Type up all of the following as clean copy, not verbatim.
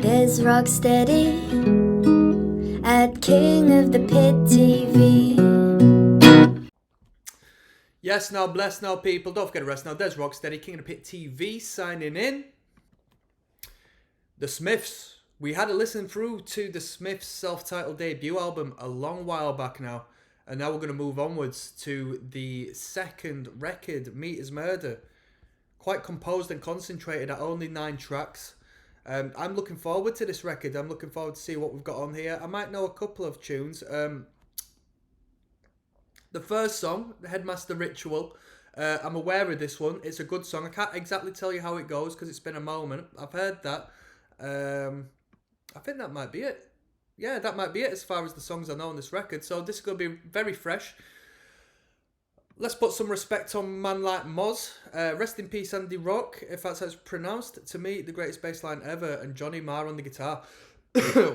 There's Rocksteady at King of the Pit TV. Yes, now, bless now, people. Don't forget to rest now. There's Rocksteady, King of the Pit TV, signing in. The Smiths. We had a listen through to the Smiths' self-titled debut album a long while back now. And now we're going to move onwards to the second record, Meat is Murder. Quite composed and concentrated at only 9 tracks. I'm looking forward to this record. I'm looking forward to see what we've got on here. I might know a couple of tunes. The first song, the Headmaster Ritual, I'm aware of this one. It's a good song. I can't exactly tell you how it goes because it's been a moment. I've heard that. I think that might be it. Yeah, that might be it as far as the songs I know on this record. So this is going to be very fresh. Let's put some respect on a man like Moz. Rest in peace, Andy Rock, if that's how it's pronounced. To me, the greatest bass line ever, and Johnny Marr on the guitar.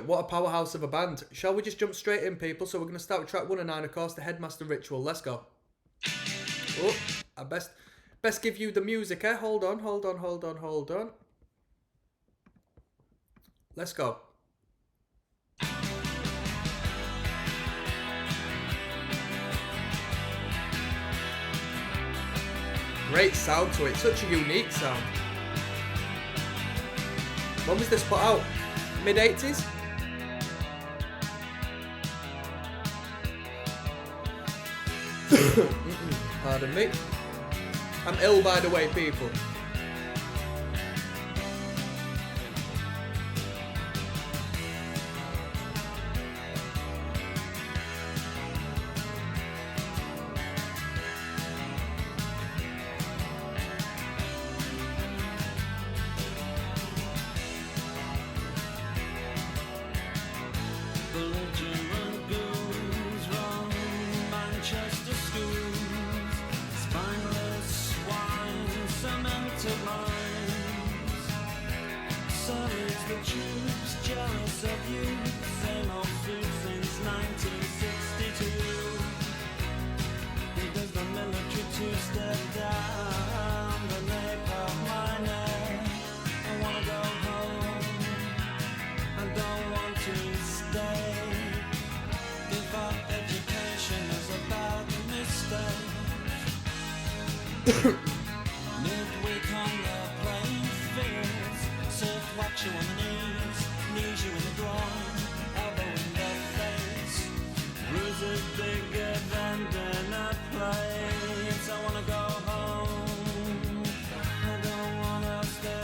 What a powerhouse of a band. Shall we just jump straight in, people? So we're going to start with track 1 and 9, of course, the Headmaster Ritual. Let's go. Oh, I best give you the music, eh? Hold on. Let's go. Great sound to it, such a unique sound. When was this put out? Mid-80s? Pardon me. I'm ill, by the way, people. Midweek on the playing fields, surf watch you on the knees you in the groin, elbow in the face, bruises bigger than dinner plates. I wanna go home, I don't wanna stay.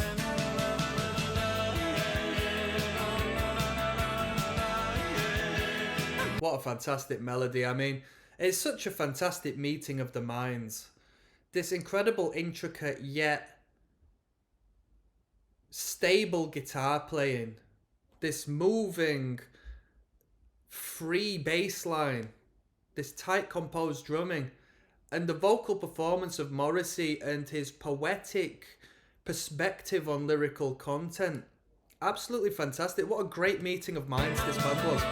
What a fantastic melody. I mean, it's such a fantastic meeting of the minds. This incredible, intricate, yet stable guitar playing. This moving, free bass line. This tight, composed drumming. And the vocal performance of Morrissey and his poetic perspective on lyrical content. Absolutely fantastic. What a great meeting of minds this band was.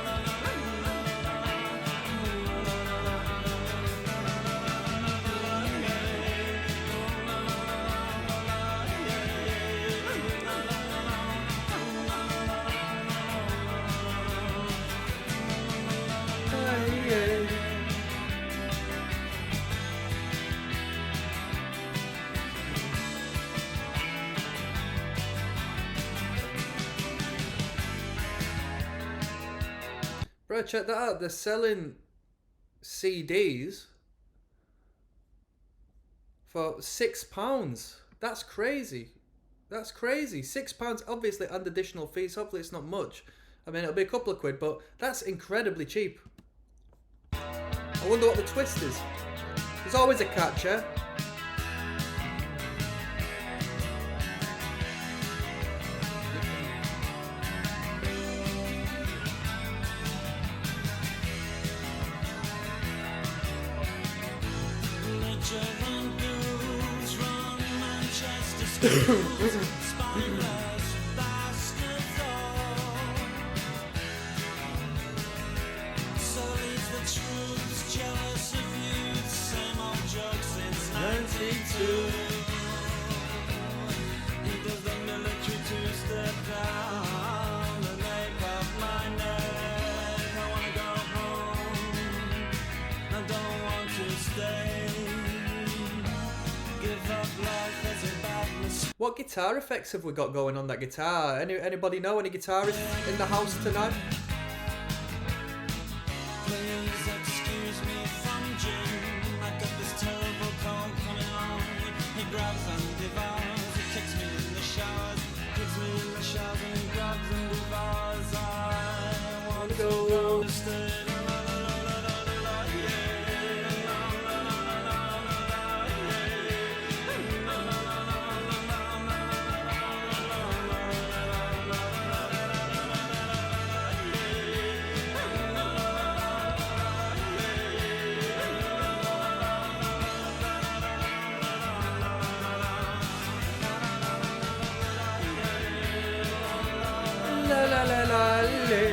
Bro, check that out. They're selling CDs for £6. That's crazy. That's crazy. £6, obviously, and additional fees. Hopefully it's not much. I mean, it'll be a couple of quid, but that's incredibly cheap. I wonder what the twist is. There's always a catcher. He does the military to What guitar effects have we got going on that guitar? Anybody know any guitarists in the house tonight? Please excuse me from Jim. I got this terrible cold coming on. He grabs and devours. He kicks me in the showers. Kicks me in the showers and he grabs and devours. I want to go stay. La la la la la.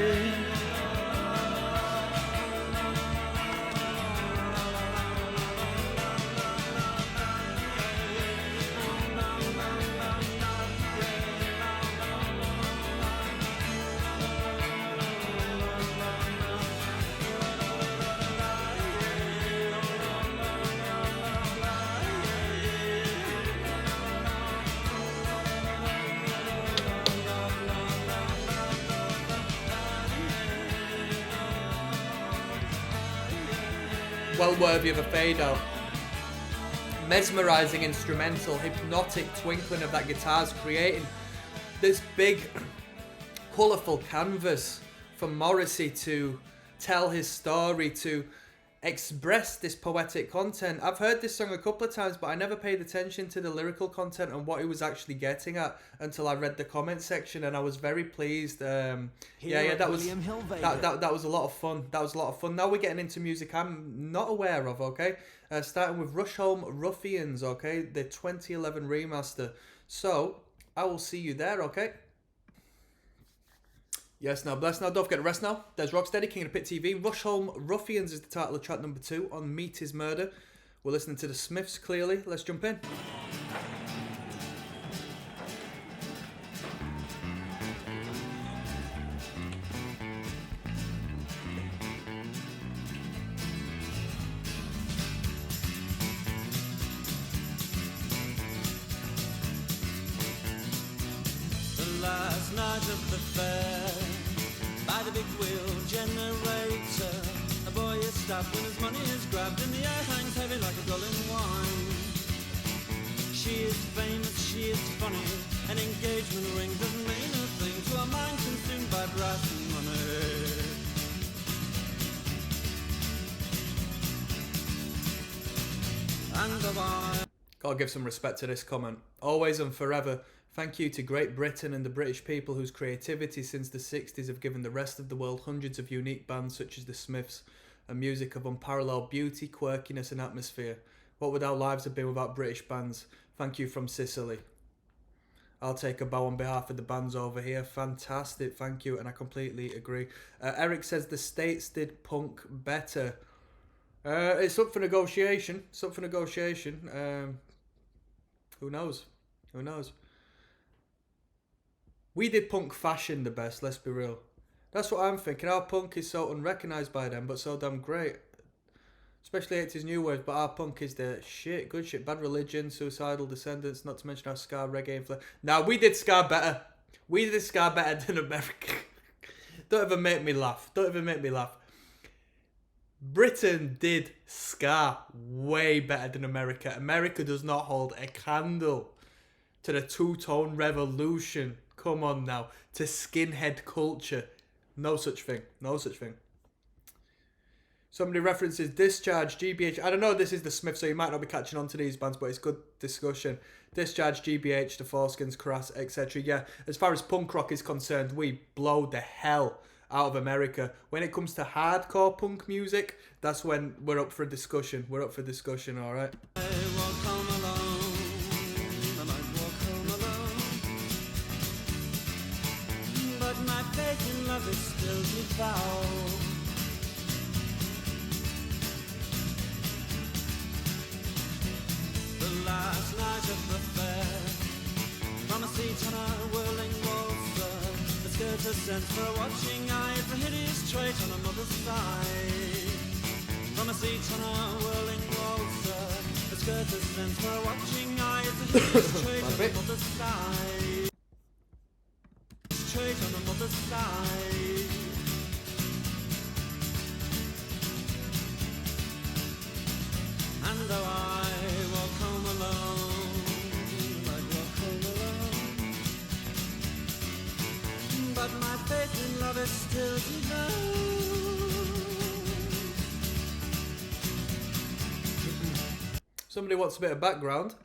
Well worthy of a fade out. Mesmerising instrumental, hypnotic twinkling of that guitar's creating this big, colourful canvas for Morrissey to tell his story, to express this poetic content. I've heard this song a couple of times, but I never paid attention to the lyrical content and what he was actually getting at until I read the comment section, and I was very pleased. That was a lot of fun. That was a lot of fun. Now we're getting into music I'm not aware of. Okay, starting with Rusholme Ruffians. Okay, the 2011 remaster. So I will see you there. Okay. Yes, now bless, now don't forget to rest now. There's Rocksteady, King of the Pit TV. Rusholme Ruffians is the title of track number 2 on Meet Is Murder. We're listening to the Smiths clearly. Let's jump in. The last night of the fair, by the big wheel generator, a boy is stopped when his money is grabbed and the air hangs heavy like a gulling wine. She is famous, she is funny, an engagement ring doesn't mean a thing to a mind consumed by brass and money. And the wine. Gotta give some respect to this comment. Always and forever, thank you to Great Britain and the British people whose creativity since the 60s have given the rest of the world hundreds of unique bands such as the Smiths, and music of unparalleled beauty, quirkiness and atmosphere. What would our lives have been without British bands? Thank you from Sicily. I'll take a bow on behalf of the bands over here. Fantastic, thank you, and I completely agree. Eric says the States did punk better. It's up for negotiation. It's up for negotiation. Who knows? Who knows? We did punk fashion the best, let's be real. That's what I'm thinking. Our punk is so unrecognised by them, but so damn great. Especially 80s new wave, but our punk is the shit, good shit. Bad Religion, Suicidal Descendants, not to mention our ska, reggae, influence. Now, we did ska better. We did ska better than America. Don't ever make me laugh. Don't ever make me laugh. Britain did ska way better than America. America does not hold a candle to the two-tone revolution. Come on now. To skinhead culture. No such thing. No such thing. Somebody references Discharge, GBH. I don't know, this is the Smith, so you might not be catching on to these bands, but it's good discussion. Discharge, GBH, The Foreskins, Crass, etc. Yeah, as far as punk rock is concerned, we blow the hell out of America. When it comes to hardcore punk music, that's when we're up for a discussion. We're up for discussion, alright? I walk home alone, I might walk home alone, but my faith in love is still too foul. The last night of the fair, from a seat on a whirling waltzer, the skirt a sense for a watching eye, it's a hideous trait on a mother's side. From a seat on a whirling waltzer, the skirt a sense for watching eyes as she is straight on the mother's side. Straight on the mother's side. And though I walk home alone, I walk home alone, but my faith in love is still devout. Somebody wants a bit of background.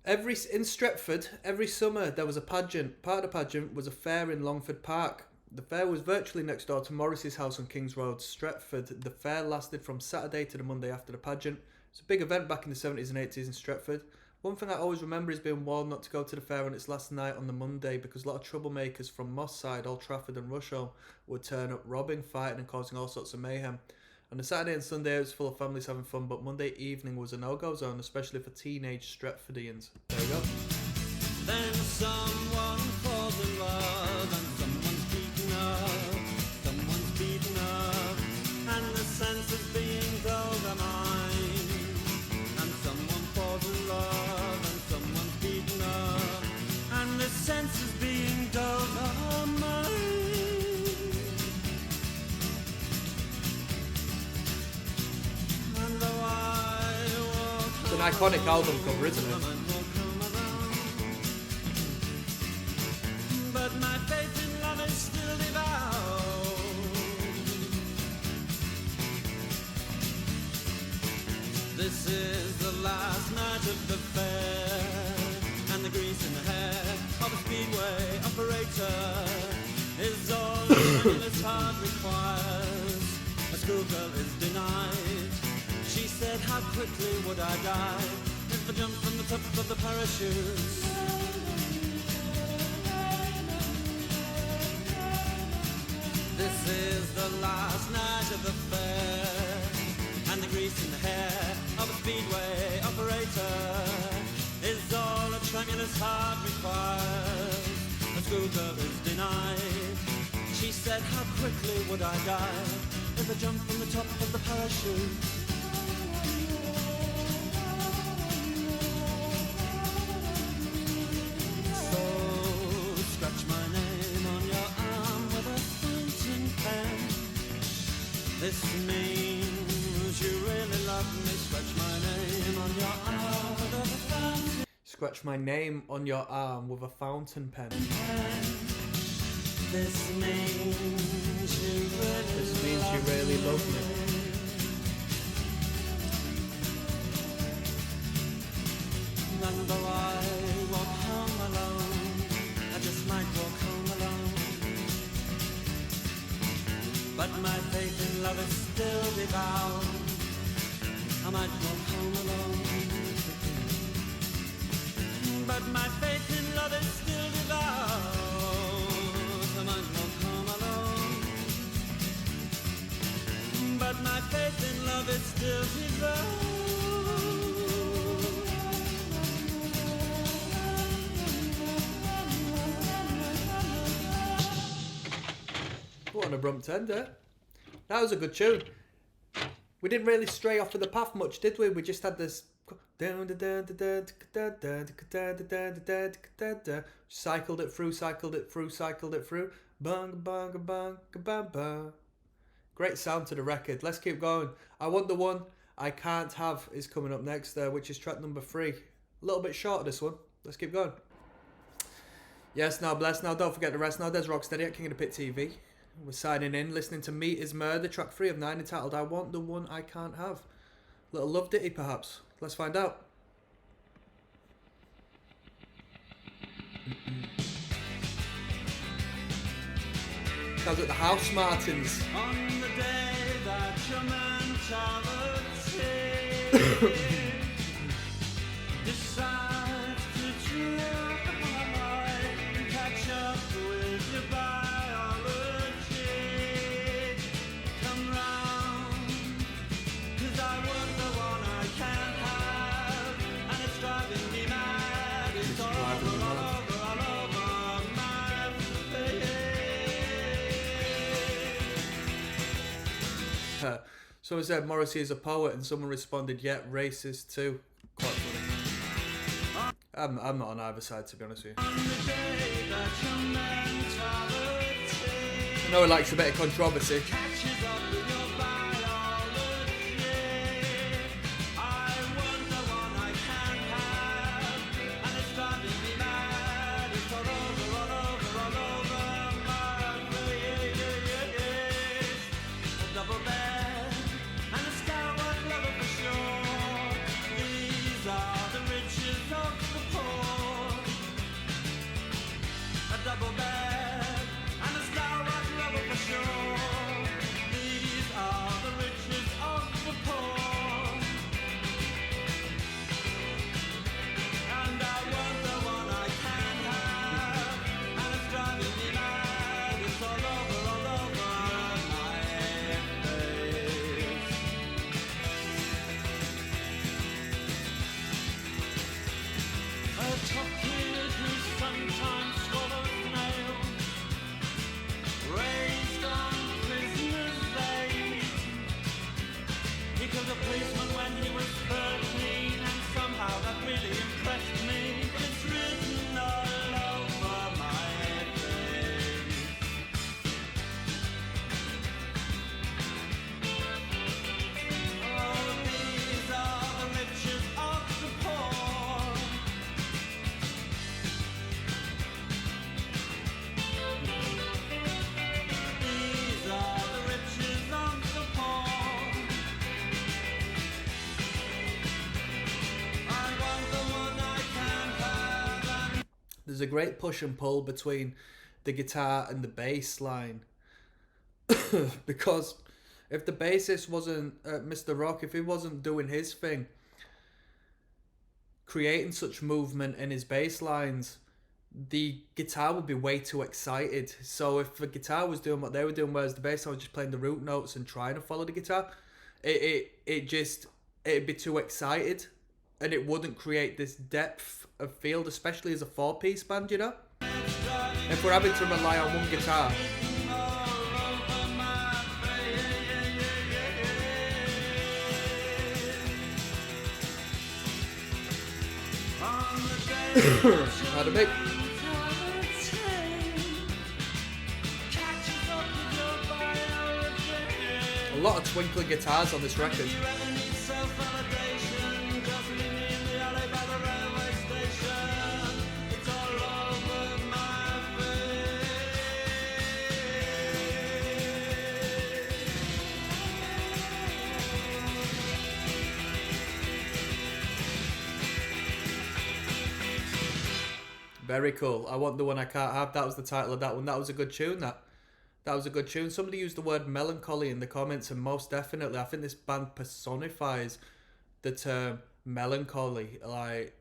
In Stretford, every summer there was a pageant. Part of the pageant was a fair in Longford Park. The fair was virtually next door to Morris's house on Kings Road, Stretford. The fair lasted from Saturday to the Monday after the pageant. It's a big event back in the 70s and 80s in Stretford. One thing I always remember is being warned not to go to the fair on its last night on the Monday because a lot of troublemakers from Moss Side, Old Trafford and Rusholme would turn up robbing, fighting and causing all sorts of mayhem. On the Saturday and Sunday it was full of families having fun, but Monday evening was a no-go zone, especially for teenage Stretfordians. There we go. Then someone falls in love and someone's beaten up, and the sense of being dulled are mine. And someone falls in love and someone's beaten up, and the sense of being dulled are mine. And though I walk It's an iconic album cover, isn't it? but my faith in love is still devout. This is the last night of the fair, and the grease in the hair of a speedway operator is all the strenuous heart requires. A schoolgirl is denied. She said, how quickly would I die if I jumped from the top of the parachute? This is the last night of the fair, and the grease in the hair of a speedway operator is all a tremulous heart requires. A schoolgirl is denied. She said, how quickly would I die if I jumped from the top of the parachute? So scratch my name on your arm with a fountain pen. This means you really love me. Scratch my name on your arm with a fountain Scratch my name on your arm with a fountain pen. pen. This means you really love me. And though I walk home alone, I just might walk home alone, but my faith in love is still devout. I might walk home alone, but my faith in love is still devout. I might walk home alone, but my faith in love is still devout. What an abrupt end, eh? That was a good tune. We didn't really stray off of the path much, did we? We just had this cycled it through. Bang, bang, bang, bang, bang. Great sound to the record. Let's keep going. I Want the One I Can't Have is coming up next, which is track number 3. A little bit short, this one. Let's keep going. Yes, now bless. Now don't forget the rest. Now there's Rocksteady at King of the Pit TV. We're signing in, listening to Meat is Murder, track 3 of 9, entitled I Want the One I Can't Have. Little love ditty, perhaps. Let's find out. That was at the House Martins. On the day that your mentality decides to try and catch up with your biology, come round, 'cause I want the one I can't have, and it's driving me mad. It's all over my face. Someone said Morrissey is a poet, and someone responded, "Yeah, racist too." Quite funny. I'm not on either side, to be honest with you. I know he likes a bit of controversy. There's a great push and pull between the guitar and the bass line. Because if the bassist wasn't Mr. Rock, if he wasn't doing his thing, creating such movement in his bass lines, the guitar would be way too excited. So if the guitar was doing what they were doing, whereas the bass line was just playing the root notes and trying to follow the guitar, it'd be too excited, and it wouldn't create this depth of field, especially as a 4-piece band, you know? If we're having to rely on one guitar. Had a bit. A lot of twinkling guitars on this record. Very cool. I Want the One I Can't Have. That was the title of that one. That was a good tune, that was a good tune. Somebody used the word melancholy in the comments, and most definitely, I think this band personifies the term melancholy. Like,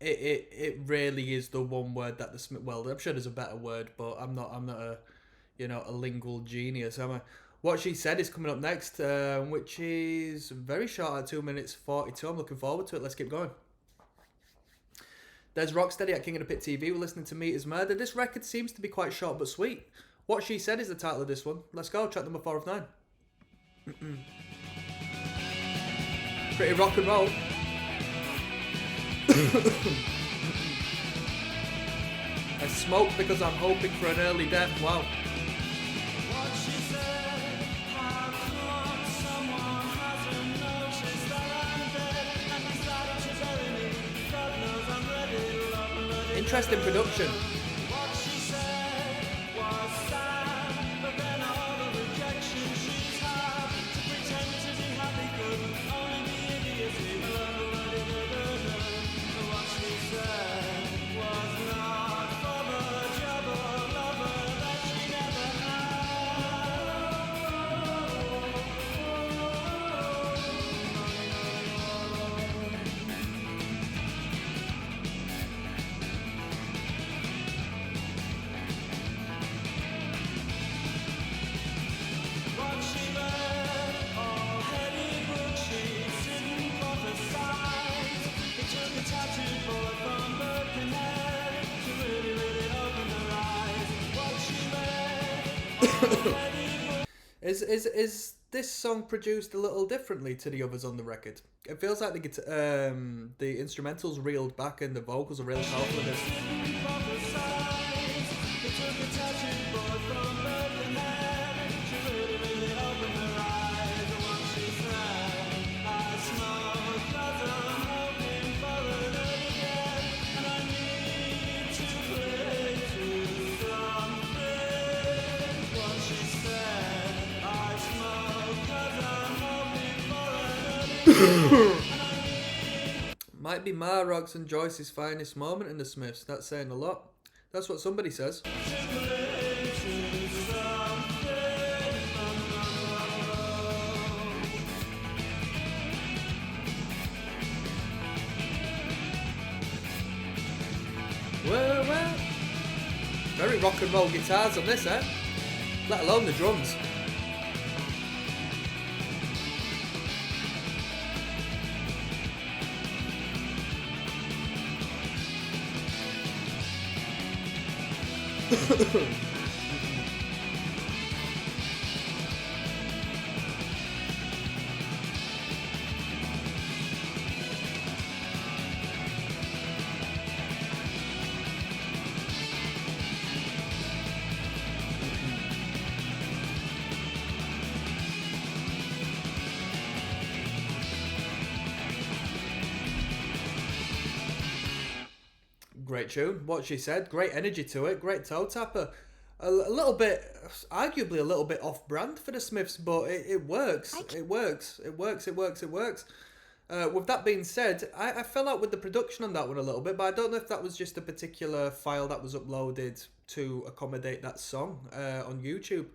it really is the one word that well, I'm sure there's a better word, but I'm not a lingual genius, am I? What She Said is coming up next, which is very short at 2 minutes 42. I'm looking forward to it. Let's keep going. There's Rocksteady at King of the Pit TV. We're listening to Meat is Murder. This record seems to be quite short but sweet. What She Said is the title of this one. Let's go. Track number 4 of 9. Pretty rock and roll. I smoke because I'm hoping for an early death. Wow. Interesting production. Is this song produced a little differently to the others on the record. It feels like the instrumentals reeled back and the vocals are really powerful in this. Might be Marog's and Joyce's finest moment in the Smiths. That's saying a lot. That's what somebody says. Well. Very rock and roll guitars on this, eh? Let alone the drums. Great tune. What she said. Great energy to it. Great toe tapper. A little bit, arguably a little bit off-brand for the Smiths, but it works. It works. With that being said, I fell out with the production on that one a little bit, but I don't know if that was just a particular file that was uploaded to accommodate that song on YouTube.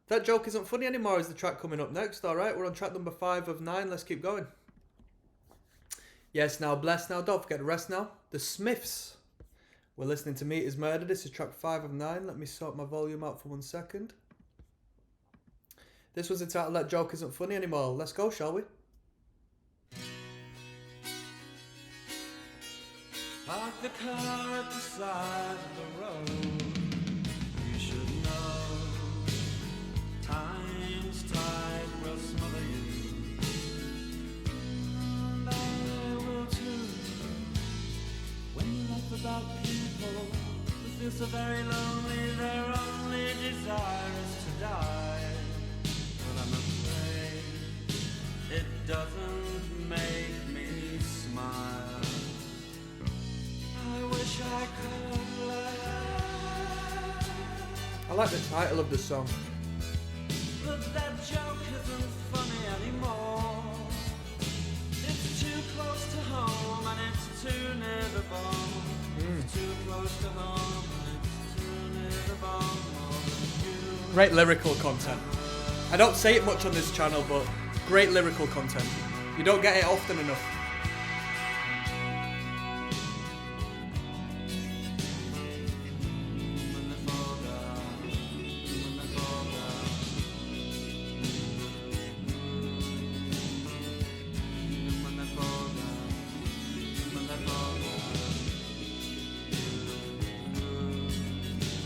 That Joke Isn't Funny Anymore is the track coming up next. All right, we're on track number 5 of 9. Let's keep going. Yes, now, bless now. Don't forget the rest now. The Smiths. We're listening to Meat is Murder. This is track 5 of 9. Let me sort my volume out for 1 second. This was entitled That Joke Isn't Funny Anymore. Let's go, shall we? Park the car at the side of the road. You should know time's tide will smother you, and I will too. When you laugh about people who feel so very lonely, their only desire is to die. But I'm afraid it doesn't make me smile. I wish I could laugh. I like the title of the song. But that joke isn't funny anymore. It's too close to home and it's too near the bone. It's too close to home and it's too near the bone. Great lyrical content. I don't say it much on this channel, but great lyrical content. You don't get it often enough.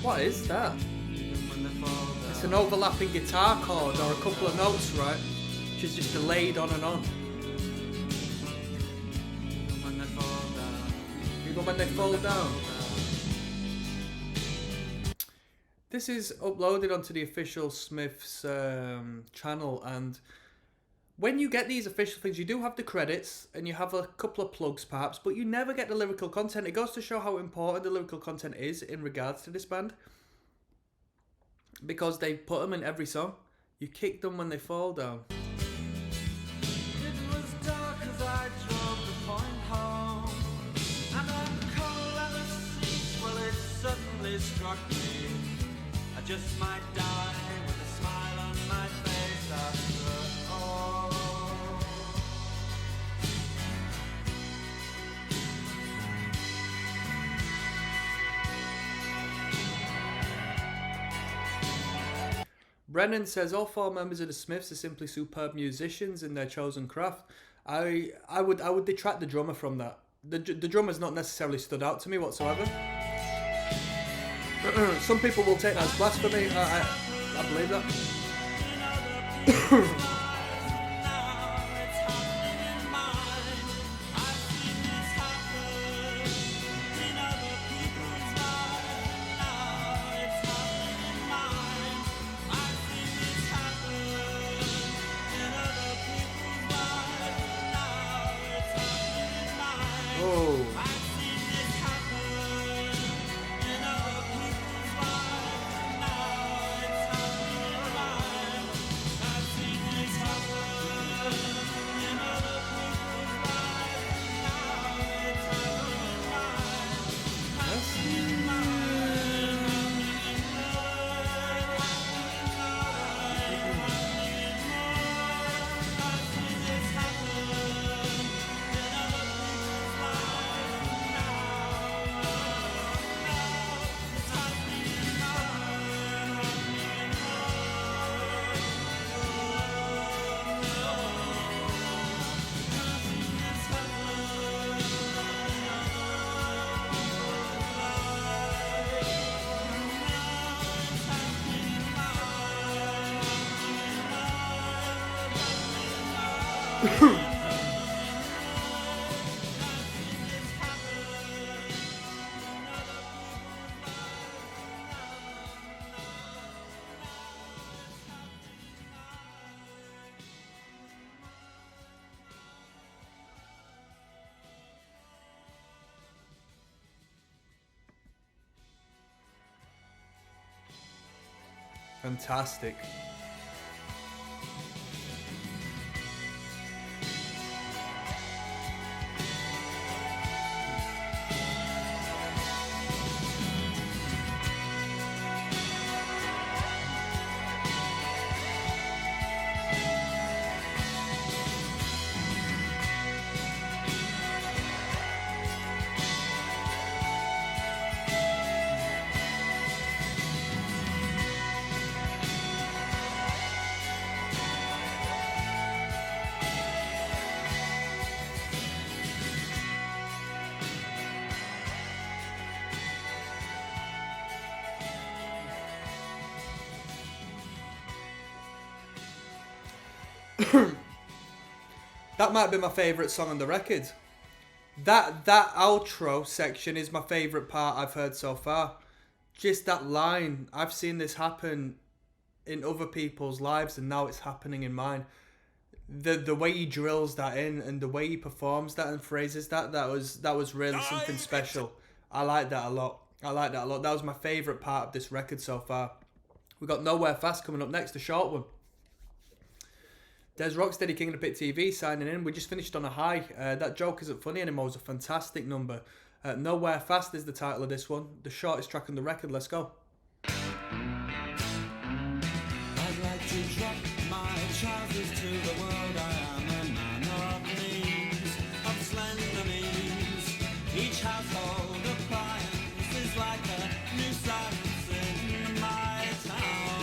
What is that? It's an overlapping guitar chord or a couple of notes, right? Which is just delayed on and on. Even when they fall down. This is uploaded onto the official Smiths channel, and when you get these official things, you do have the credits and you have a couple of plugs perhaps, but you never get the lyrical content. It goes to show how important the lyrical content is in regards to this band, because they put them in every song. You kick them when they fall down. It was dark as I drove the point home, and I'm cold at the seats. Well, it suddenly struck me I just might die with a smile on my face after all. Brennan says all 4 members of the Smiths are simply superb musicians in their chosen craft. I would detract the drummer from that. The drummer's not necessarily stood out to me whatsoever. Some people will take that as blasphemy. I believe that. Fantastic. That might be my favourite song on the record. That outro section is my favourite part I've heard so far. Just that line. I've seen this happen in other people's lives and now it's happening in mine. The way he drills that in and the way he performs that and phrases that was really something special. I like that a lot. That was my favourite part of this record so far. We got Nowhere Fast coming up next, a short one. There's Rocksteady, King of the Pit TV signing in. We just finished on a high. That Joke Isn't Funny Anymore was a fantastic number. Nowhere Fast is the title of this one. The shortest track on the record. Let's go. I'd like to drop my trousers to the world. I am a man of means, of slender means. Each household appliance is like a new silence in my town.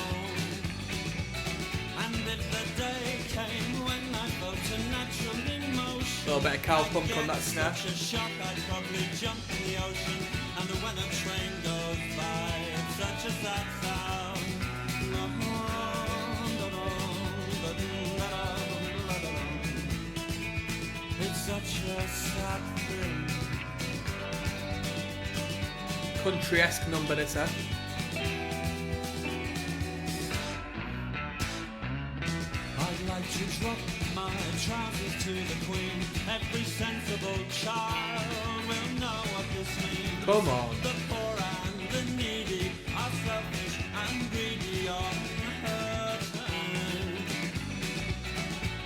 And if the day came when I felt a natural emotion, a little bit of cow pump on that snare. such a shock I'd probably jump in the ocean. And when a train goes by, it's such a sad sound. It's such a sad thing. Country-esque number this, eh? I'd like to drop my trousers to the Queen. Every sensible child will know what this means. Come on. The poor and the needy are selfish and greedy on her turn.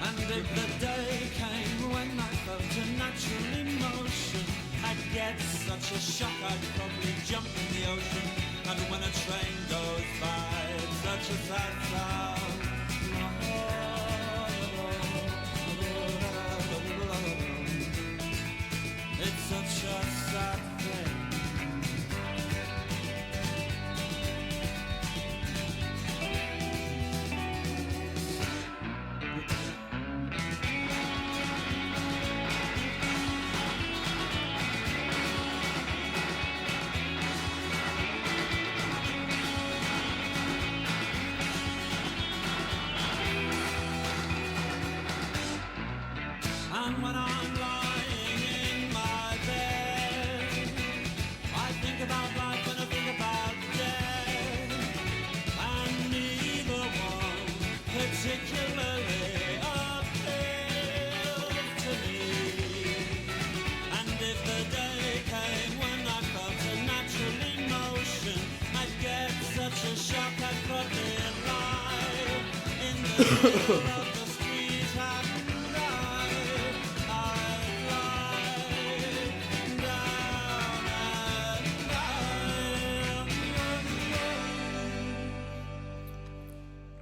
And if the day came when I felt a natural emotion, I'd get such a shock I'd probably jump in the ocean. And when a train goes by, it's such a sad sound. It's such a sad thing.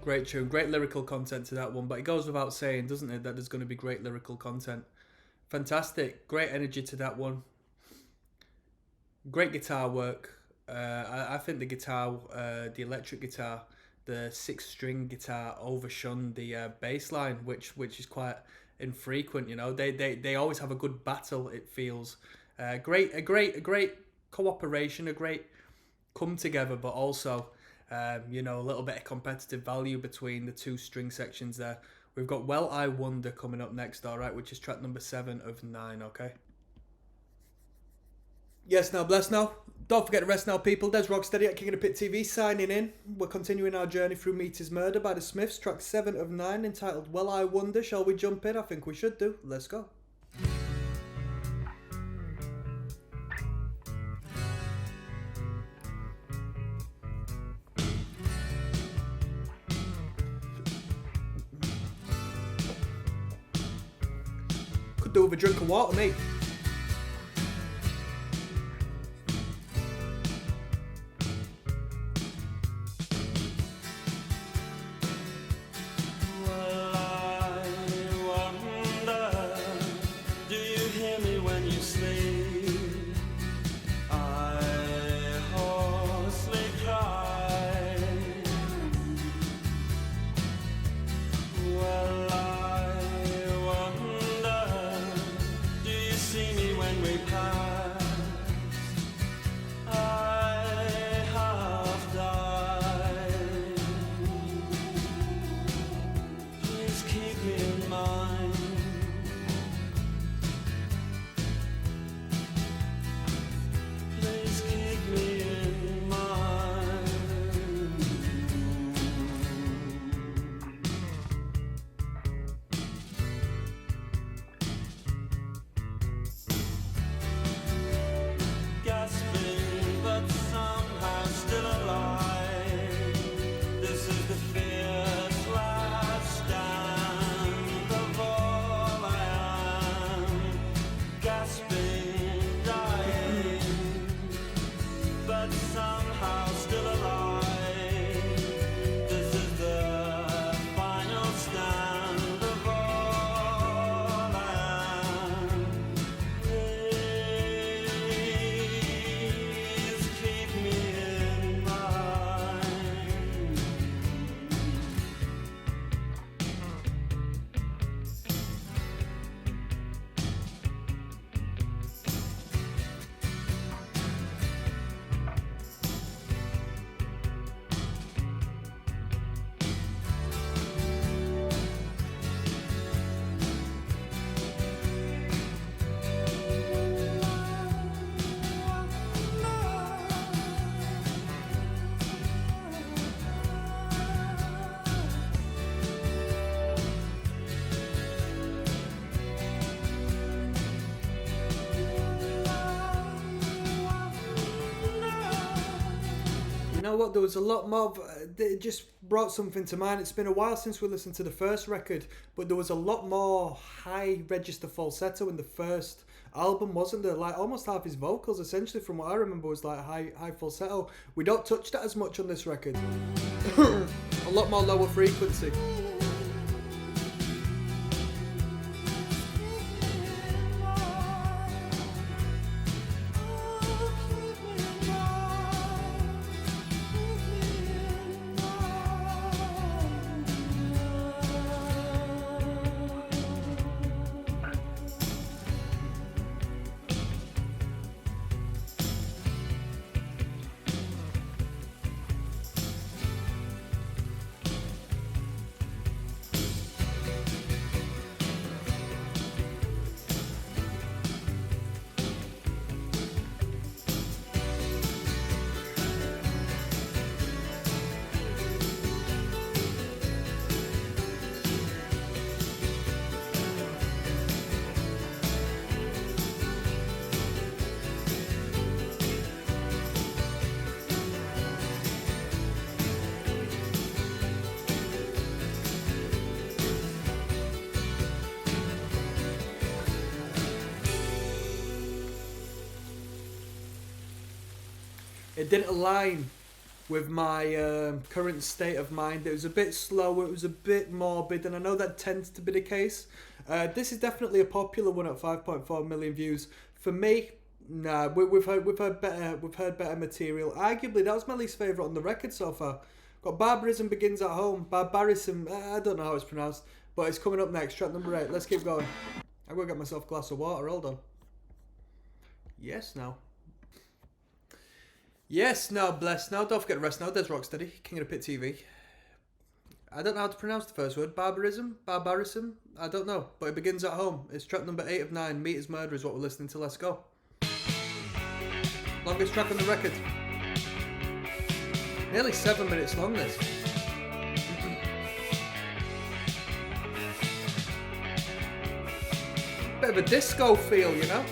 Great tune, great lyrical content to that one, but it goes without saying, doesn't it, that there's going to be great lyrical content. Fantastic, great energy to that one. Great guitar work. I think the guitar, the electric guitar, the 6-string guitar overshone the bass line, which is quite infrequent. You know, they always have a good battle. It feels a great cooperation, a great come together, but also you know, a little bit of competitive value between the 2 string sections there. We've got Well I Wonder coming up next, alright, which is track number 7 of 9, okay? Yes, now, bless now. Don't forget to rest now, people. Des Rocksteady at King of the Pit TV signing in. We're continuing our journey through Meter's Murder by the Smiths, track 7 of 9, entitled Well I Wonder. Shall we jump in? I think we should do. Let's go. Do with a drink of water, mate. Well, I wonder, do you hear me when you sleep? I hoarsely cry. Well, I wonder, do you see me when we pass? I have died. Please keep me in mind. Please keep me in mind. Gasping, but somehow still alive. This is the fierce last stand of all I am. Gasping, dying, but somehow still alive. This is the final stand of all I am. Please keep me in mind. You know what, there was a lot more it just brought something to mind. It's been a while since we listened to the first record, but there was a lot more high register falsetto in the first album, wasn't there? Like almost half his vocals, essentially, from what I remember, was like high falsetto. We don't touch that as much on this record. A lot more lower frequency. it didn't align with my current state of mind. It was a bit slower, it was a bit morbid, and I know that tends to be the case. This is definitely a popular one at 5.4 million views. For me, nah, we've heard better material. Arguably, that was my least favourite on the record so far. Got Barbarism Begins at Home. Barbarism, I don't know how it's pronounced, but it's coming up next. Track number 8. Let's keep going. I'm gonna get myself a glass of water. Hold on. Yes, now. Yes, now, bless. Now, don't forget to rest now. There's Rocksteady, King of the Pit TV. I don't know how to pronounce the first word. Barbarism? I don't know. But it begins at home. It's track number 8 of 9. Meat is Murder is what we're listening to. Let's go. Longest track on the record. Nearly 7 minutes long, this. Bit of a disco feel, you know?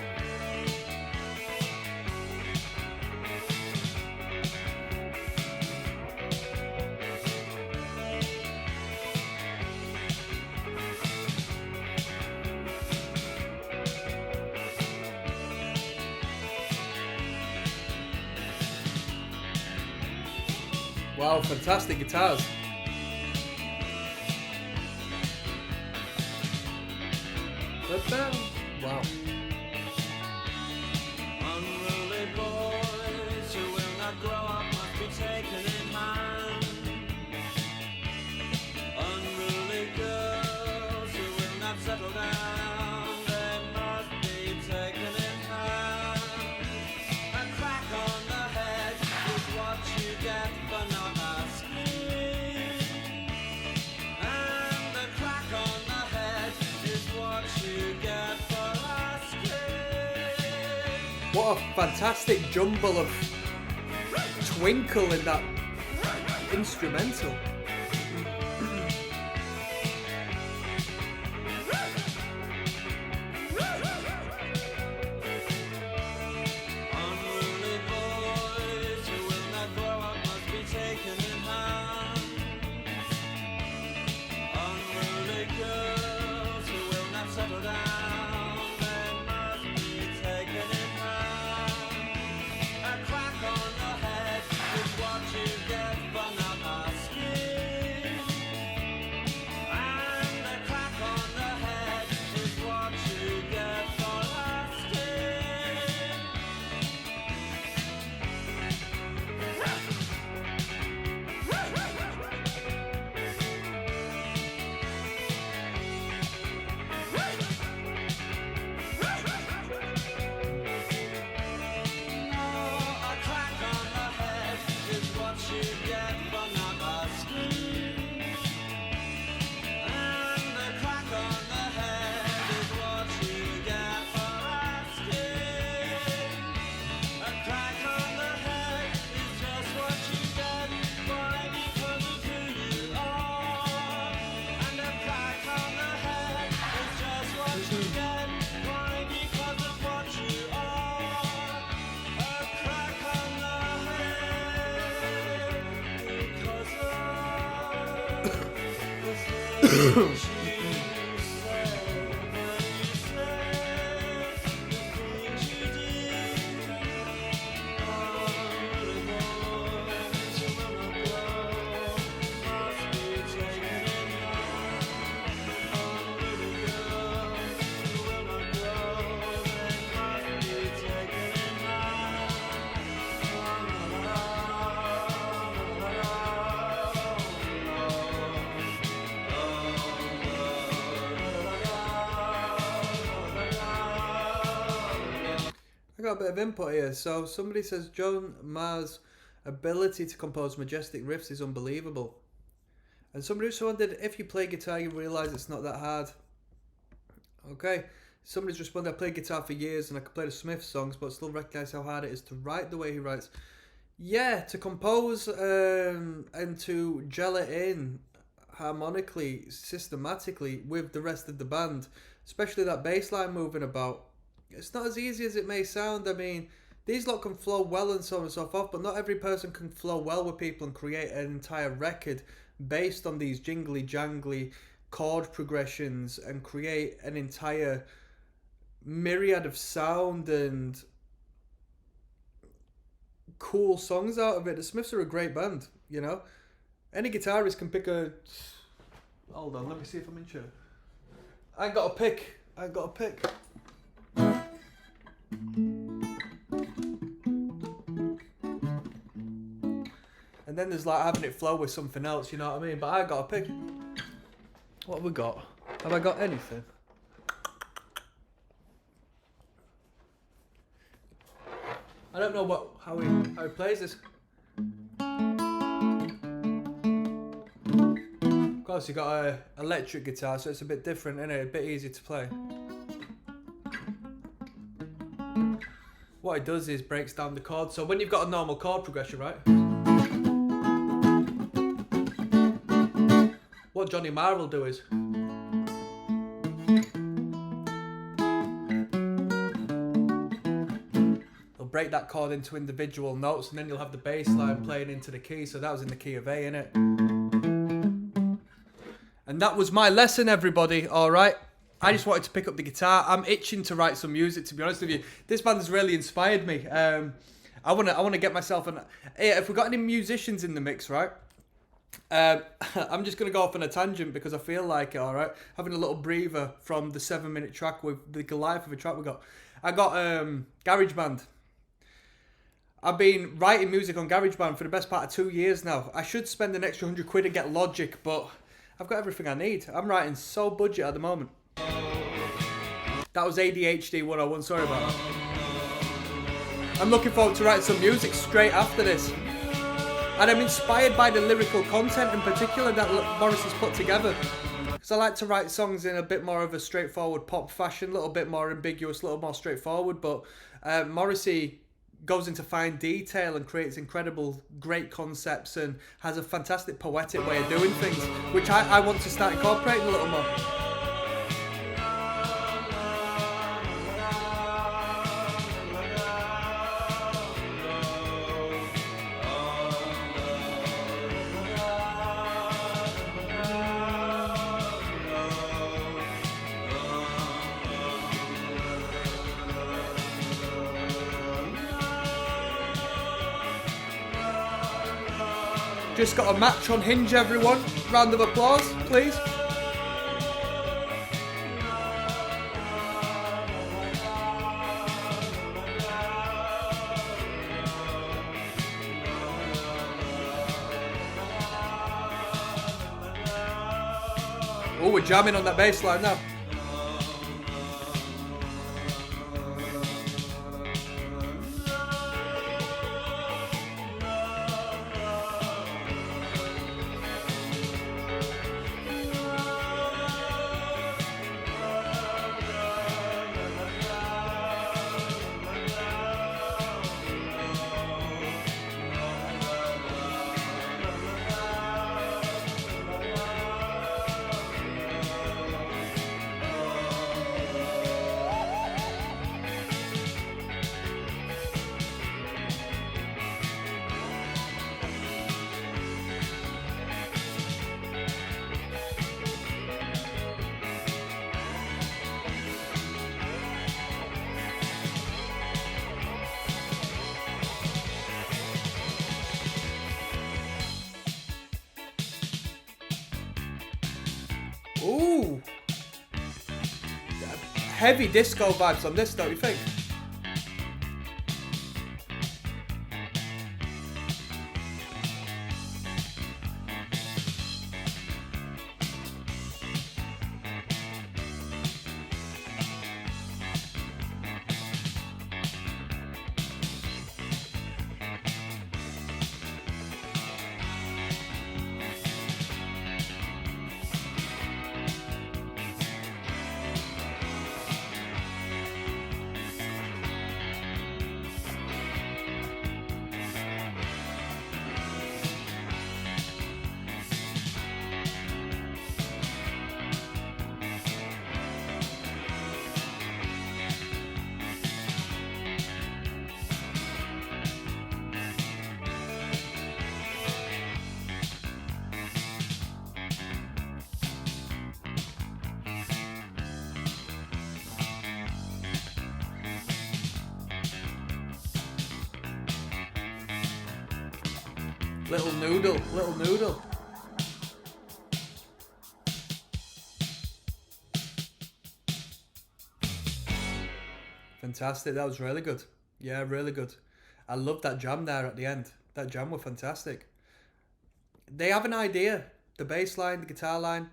Wow, fantastic guitars. Wow. Unruly boys who will not grow up must be taken in hand. Unruly girls who will not settle down, they must be taken in hand. A crack on the head is what you get for not asking. And a crack on the head is what you get for asking. What a fantastic jumble of twinkle in that instrumental. Unruly boys who will not grow up must be taken in hand. Unruly girls who will not settle down, they must be taken in hand. A crack on the head is what you get for not asking. And a crack on the head is what you get for asking. A crack on the head is what you get for not asking. And a crack on the head is what you get for asking. A crack on the head is just what you get why because of who you are. And a crack on the head is just what you get why because of what you are. A crack on the head because of the things you say when you say the things you did. Unruly boys who will not grow must be taken in hand. Unruly girls who will not grow, they must be taken in hand. I got a bit of input here. So somebody says Joan Ma's ability to compose majestic riffs is unbelievable. And somebody also wondered, if you play guitar, you realise it's not that hard. Okay. Somebody's responded, I played guitar for years and I could play the Smiths songs, but still recognise how hard it is to write the way he writes. Yeah, to compose and to gel it in harmonically, systematically with the rest of the band, especially that bass line moving about. It's not as easy as it may sound. I mean, these lot can flow well and so on and so forth, but not every person can flow well with people and create an entire record based on these jingly jangly chord progressions and create an entire myriad of sound and cool songs out of it. The Smiths are a great band, you know. Any guitarist can pick a... Hold on, let me see if I'm in tune. I ain't got a pick. And then there's like having it flow with something else, you know what I mean? But I got a pick. What have we got? Have I got anything? I don't know how he plays this. Of course, you got a electric guitar, so it's a bit different, isn't it? A bit easier to play. What it does is breaks down the chords. So when you've got a normal chord progression, right? What Johnny Marr will do is he'll break that chord into individual notes, and then you'll have the bass line playing into the key. So that was in the key of A, innit? And that was my lesson, everybody. All right. I just wanted to pick up the guitar. I'm itching to write some music, to be honest with you. This band has really inspired me. I wanna get myself an... Hey, if we've got any musicians in the mix, right? I'm just going to go off on a tangent because I feel like it, all right? Having a little breather from the 7-minute track with the Goliath of a track we got. I got GarageBand. I've been writing music on GarageBand for the best part of 2 years now. I should spend an extra £100 and get Logic, but I've got everything I need. I'm writing so budget at the moment. That was ADHD 101, sorry about that. I'm looking forward to writing some music straight after this. And I'm inspired by the lyrical content in particular that Morrissey's put together. Because I like to write songs in a bit more of a straightforward pop fashion, a little bit more ambiguous, a little more straightforward. But Morrissey goes into fine detail and creates incredible, great concepts and has a fantastic poetic way of doing things, which I want to start incorporating a little more. Just got a match on Hinge, everyone. Round of applause, please. Oh, we're jamming on that bass line now. Ooh. Heavy disco vibes on this, don't you think? Little noodle, little noodle. Fantastic, that was really good. Yeah, really good. I love that jam there at the end. That jam was fantastic. They have an idea. The bass line, the guitar line,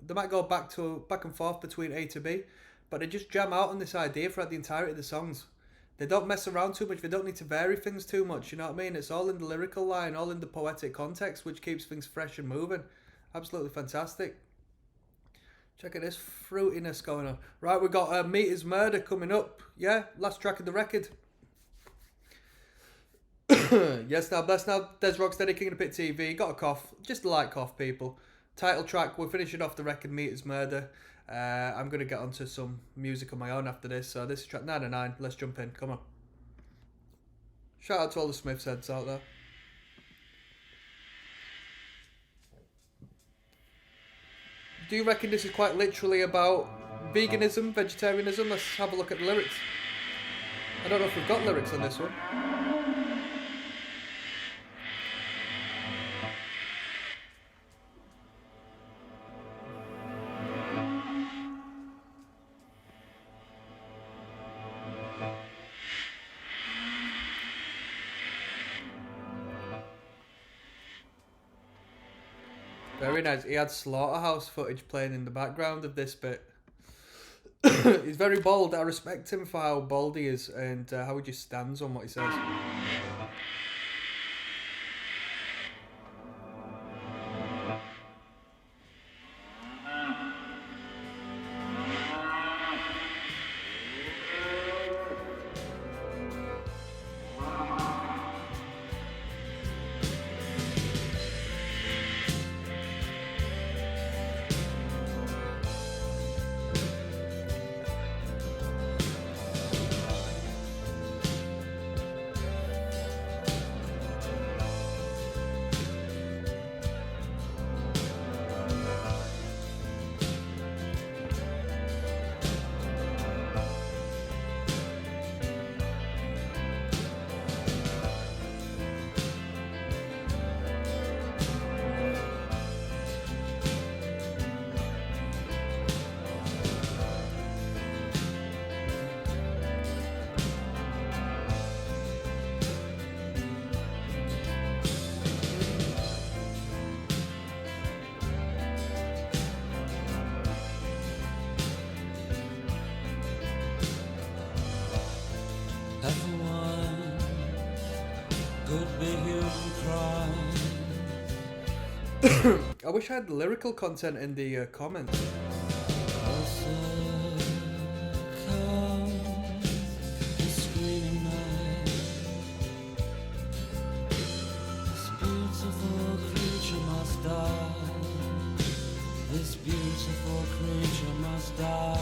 they might go back and forth between A to B, but they just jam out on this idea throughout the entirety of the songs. They don't mess around too much. They don't need to vary things too much. You know what I mean? It's all in the lyrical line, all in the poetic context, which keeps things fresh and moving. Absolutely fantastic. Check out this fruitiness going on. Right, we got Meat is Murder coming up. Yeah, last track of the record. Yes, now, bless now. Des Rocksteady, King of the Pit TV. Got a cough. Just a light cough, people. Title track. We're finishing off the record, Meat is Murder. I'm going to get onto some music on my own after this. So this is track 99. Let's jump in. Come on. Shout out to all the Smiths heads out there. Do you reckon this is quite literally about veganism, vegetarianism? Let's have a look at the lyrics. I don't know if we've got lyrics on this one. Very nice. He had slaughterhouse footage playing in the background of this bit. He's very bold. I respect him for how bold he is and how he just stands on what he says. Everyone could be human crime. I wish I had the lyrical content in the comments. This beautiful creature must die.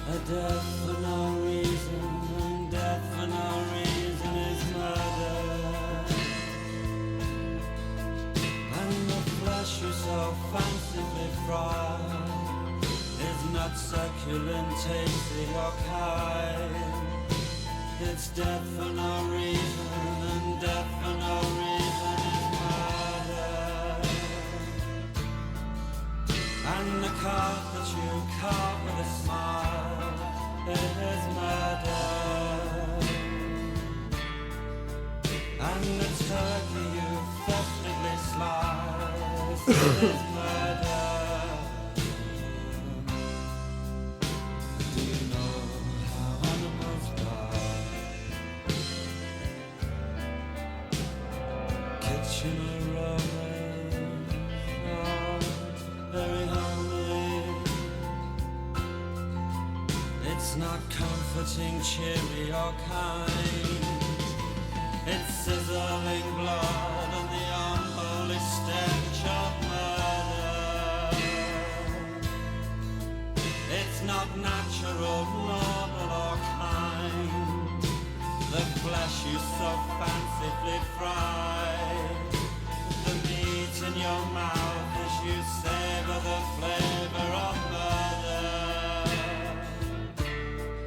A death for no reason, and death for no reason is murder. And the flesh you so fancifully fry is not succulent, tasty or kind. It's death for no reason, and death for no reason is murder. And the carp that you carve with a smile, it is murder. And the turkey you festively slice, it is murder. Do you know how animals die? Kitchen aromas are very homely. It's not comforting, cheery or kind. It's sizzling blood and the unholy stench of murder. It's not natural, normal or kind. The flesh you so fancifully fry, the meat in your mouth as you savor the flavor of murder.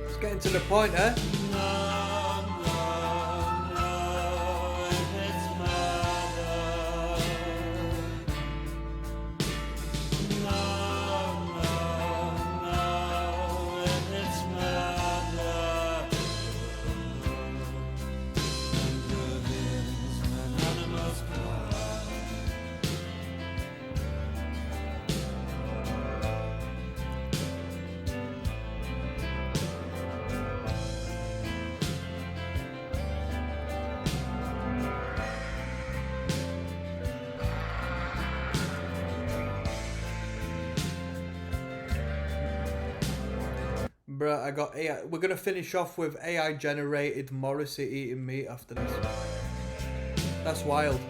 It's getting to the point, eh? No, no, no, it's murder. Bruh, I got AI. We're gonna finish off with AI generated Morrissey eating meat after this. That's wild.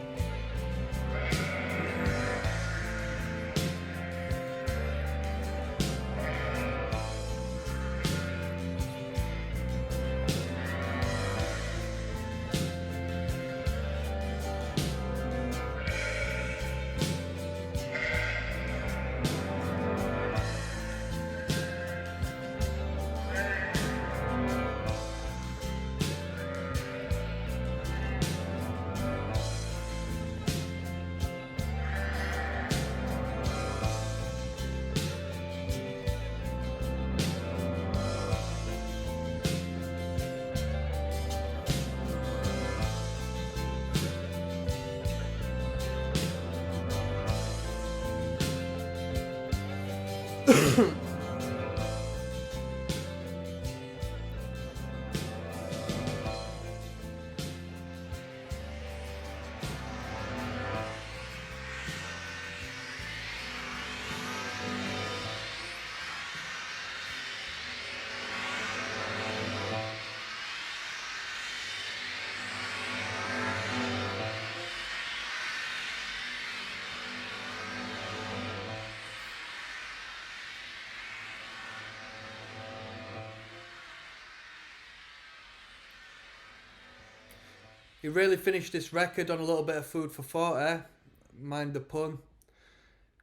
He really finished this record on a little bit of food for thought, eh? Mind the pun.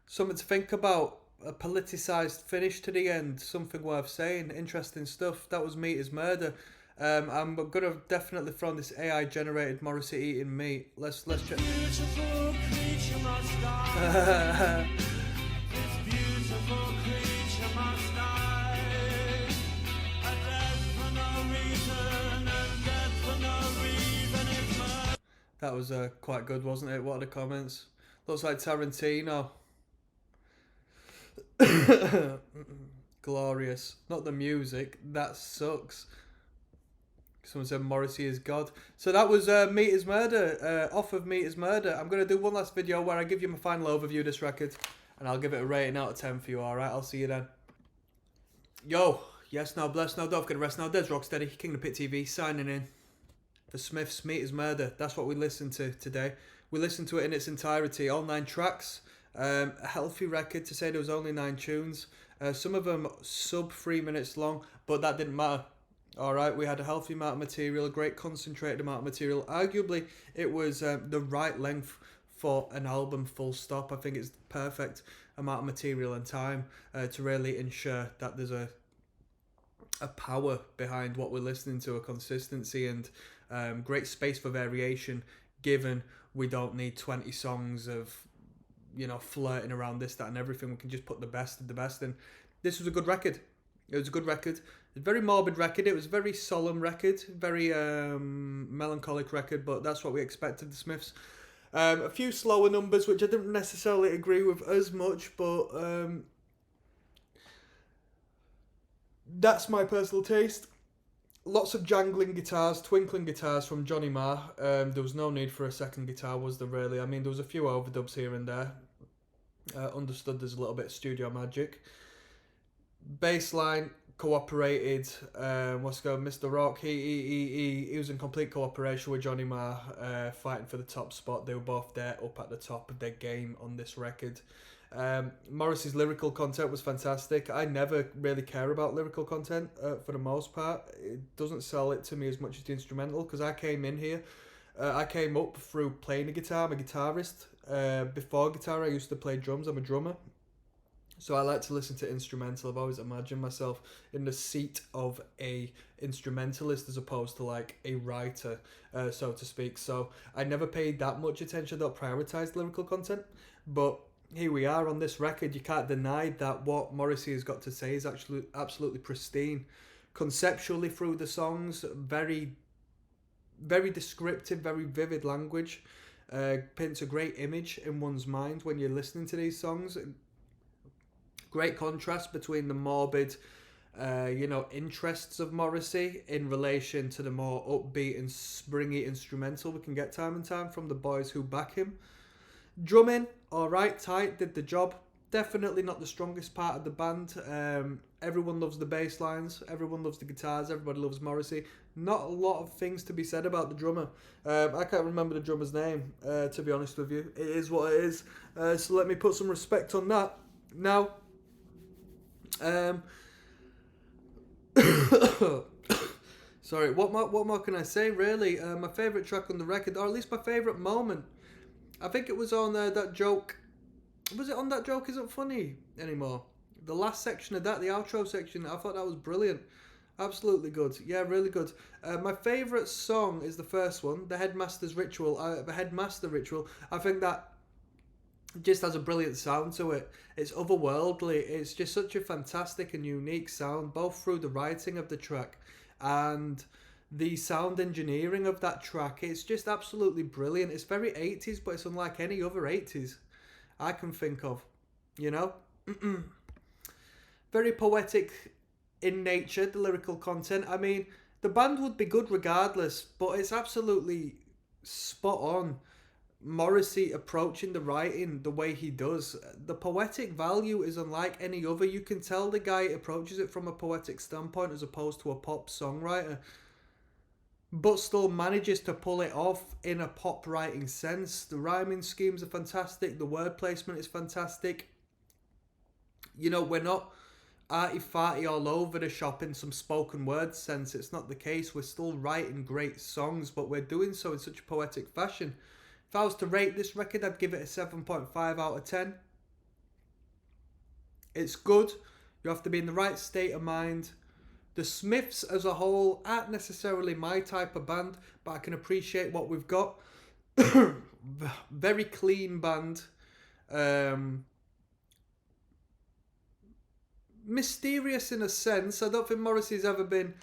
Something to think about. A politicised finish to the end. Something worth saying. Interesting stuff. That was Meat is Murder. I'm gonna definitely throw on this AI generated Morrissey eating meat. Let's check. Beautiful creature must die. This beautiful creature must die. A death for no reason, a death for no reason is murder. That was quite good, wasn't it? What are the comments? Looks like Tarantino. Glorious. Not the music. That sucks. Someone said Morrissey is God. So that was Meat is Murder. Off of Meat is Murder. I'm going to do one last video where I give you my final overview of this record. And I'll give it a rating out of 10 for you, alright? I'll see you then. Yo. Yes, now, bless, now, don't forget to rest now. There's Rocksteady, King of the Pit TV, signing in. For Smith's Meat is Murder. That's what we listened to today. We listened to it in its entirety. All 9 tracks. A healthy record to say there was only 9 tunes. Some of them sub 3 minutes long. But that didn't matter. Alright, we had a healthy amount of material, a great concentrated amount of material. Arguably, it was the right length for an album, full stop. I think it's the perfect amount of material and time to really ensure that there's a power behind what we're listening to, a consistency and great space for variation, given we don't need 20 songs of, you know, flirting around this, that and everything. We can just put the best of the best in. This was a good record. It was a good record. A very morbid record. It was a very solemn record, very melancholic record, but that's what we expected the Smiths. A few slower numbers, which I didn't necessarily agree with as much, but that's my personal taste. Lots of jangling guitars, twinkling guitars from Johnny Marr. There was no need for a second guitar, was there really? I mean, there was a few overdubs here and there. Understood there's a little bit of studio magic. Bassline cooperated. What's going, Mr. Rock? He was in complete cooperation with Johnny Marr, fighting for the top spot. They were both there, up at the top of their game on this record. Morrissey's lyrical content was fantastic. I never really care about lyrical content for the most part. It doesn't sell it to me as much as the instrumental, because I came in here. I came up through playing the guitar. I'm a guitarist. Before guitar, I used to play drums. I'm a drummer. So I like to listen to instrumental. I've always imagined myself in the seat of a instrumentalist as opposed to like a writer, so to speak. So I never paid that much attention, don't prioritize lyrical content. But here we are on this record. You can't deny that what Morrissey has got to say is actually absolutely pristine. Conceptually through the songs, very, very descriptive, very vivid language. Paints a great image in one's mind when you're listening to these songs. Great contrast between the morbid, interests of Morrissey in relation to the more upbeat and springy instrumental we can get time and time from the boys who back him. Drumming, alright, tight, did the job. Definitely not the strongest part of the band. Everyone loves the bass lines. Everyone loves the guitars. Everybody loves Morrissey. Not a lot of things to be said about the drummer. I can't remember the drummer's name, to be honest with you. It is what it is. So let me put some respect on that. Now, sorry, what more can I say, really? My favourite track on the record, or at least my favourite moment, I think it was on that joke. Was it on That Joke Isn't Funny Anymore? The last section of that, the outro section, I thought that was brilliant. Absolutely good. Yeah, really good. My favourite song is the first one, the Headmaster Ritual. I think that just has a brilliant sound to it. It's otherworldly. It's just such a fantastic and unique sound, both through the writing of the track and the sound engineering of that track. It's just absolutely brilliant. It's very 80s, but it's unlike any other 80s I can think of, you know? Very poetic in nature, the lyrical content. I mean, the band would be good regardless, but it's absolutely spot on. Morrissey approaching the writing the way he does. The poetic value is unlike any other. You can tell the guy approaches it from a poetic standpoint as opposed to a pop songwriter, but still manages to pull it off in a pop writing sense. The rhyming schemes are fantastic. The word placement is fantastic. You know, we're not arty-farty all over the shop in some spoken word sense. It's not the case. We're still writing great songs, but we're doing so in such a poetic fashion. If I was to rate this record, I'd give it a 7.5 out of 10. It's good. You have to be in the right state of mind. The Smiths as a whole aren't necessarily my type of band, but I can appreciate what we've got. Very clean band. Mysterious in a sense. I don't think Morrissey's ever been,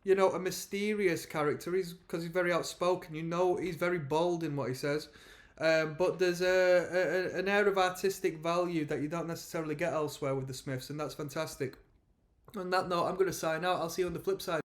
you know, a mysterious character. Because he's very outspoken. You know, he's very bold in what he says. But there's an air of artistic value that you don't necessarily get elsewhere with the Smiths, and that's fantastic. On that note, I'm going to sign out. I'll see you on the flip side.